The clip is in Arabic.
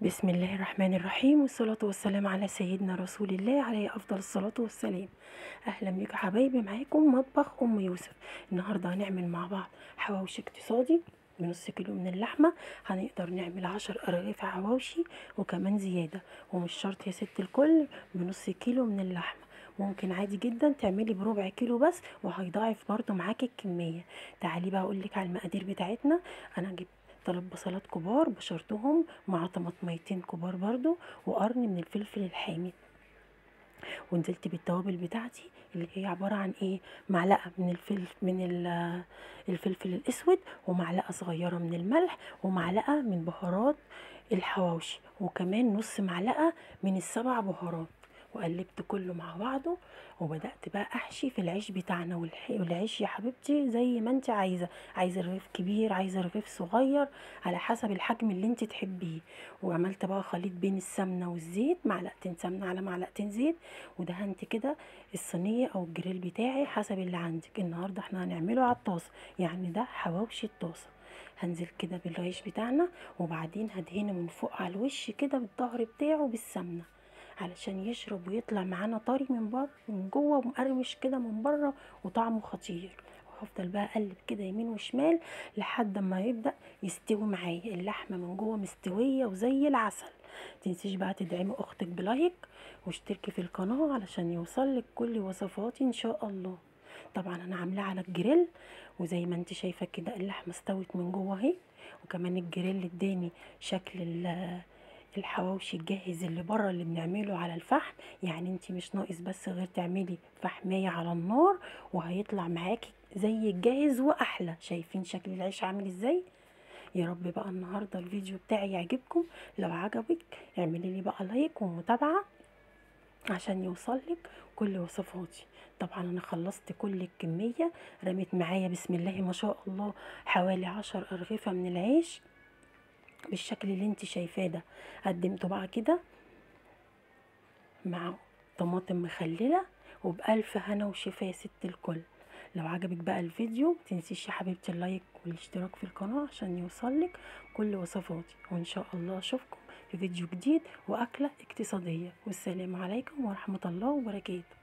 بسم الله الرحمن الرحيم، والصلاة والسلام على سيدنا رسول الله عليه أفضل الصلاة والسلام. أهلا بيكم حبايبي، معاكم مطبخ أم يوسف. النهاردة هنعمل مع بعض حواوشي اقتصادي بنص كيلو من اللحمة. هنقدر نعمل 10 أرغفة حواوشي وكمان زيادة، ومش شرط يا ست الكل بنص كيلو من اللحمة، ممكن عادي جدا تعملي بربع كيلو بس وهيضاعف برضو معاكي الكمية. تعالي بقى اقولك على المقادير بتاعتنا. انا جبت 3 بصلات كبار بشرتهم مع طماطميتين كبار برضو وقرن من الفلفل الحامي، ونزلت بالتوابل بتاعتي اللي هي عبارة عن ايه: معلقة من الفلفل الاسود، ومعلقة صغيرة من الملح، ومعلقة من بهارات الحواوشي، وكمان نص معلقة من السبع بهارات. وقلبت كله مع بعضه، وبدأت بقى احشي في العيش بتاعنا. والعيش يا حبيبتي زي ما انت عايزة رغيف كبير، عايزة رغيف صغير، على حسب الحجم اللي انت تحبيه. وعملت بقى خليط بين السمنة والزيت، معلقتين سمنة على معلقتين زيت، ودهنت كده الصينية او الجريل بتاعي حسب اللي عندك. النهاردة احنا هنعمله على الطاسة، يعني ده حواوشي الطاسة. هنزل كده بالعيش بتاعنا، وبعدين هدهنه من فوق على الوش كده بالظهر بتاعه بالسمنة علشان يشرب ويطلع معانا طري من بره من جوه ومقرمش كده من بره وطعمه خطير. وهفضل بقى اقلب كده يمين وشمال لحد ما يبدأ يستوي معايا اللحمة من جوه مستوية وزي العسل. متنسيش بقى تدعمي اختك بلايك واشتركي في القناة علشان يوصلك كل وصفاتي ان شاء الله. طبعا انا عاملاه على الجريل، وزي ما انت شايفة كده اللحمة استوت من جوه اهي، وكمان الجريل اداني شكل الحواوشي الجاهز اللي بره اللي بنعمله على الفحم. يعني انت مش ناقص بس غير تعملي فحمية على النار وهيطلع معاكي زي الجاهز واحلى. شايفين شكل العيش عامل ازاي؟ يا رب بقى النهارده الفيديو بتاعي يعجبكم. لو عجبك اعملي لي بقى لايك ومتابعة عشان يوصلك كل وصفاتي. طبعا انا خلصت كل الكمية، رميت معايا بسم الله ما شاء الله حوالي 10 أرغفة من العيش بالشكل اللي انت شايفاه ده. قدمته بقى كده مع طماطم مخللة، وبألف هنا وشفا يا ست الكل. لو عجبك بقى الفيديو متنسيش يا حبيبتي اللايك والاشتراك في القناة عشان يوصلك كل وصفاتي، وان شاء الله اشوفكم في فيديو جديد واكلة اقتصادية. والسلام عليكم ورحمة الله وبركاته.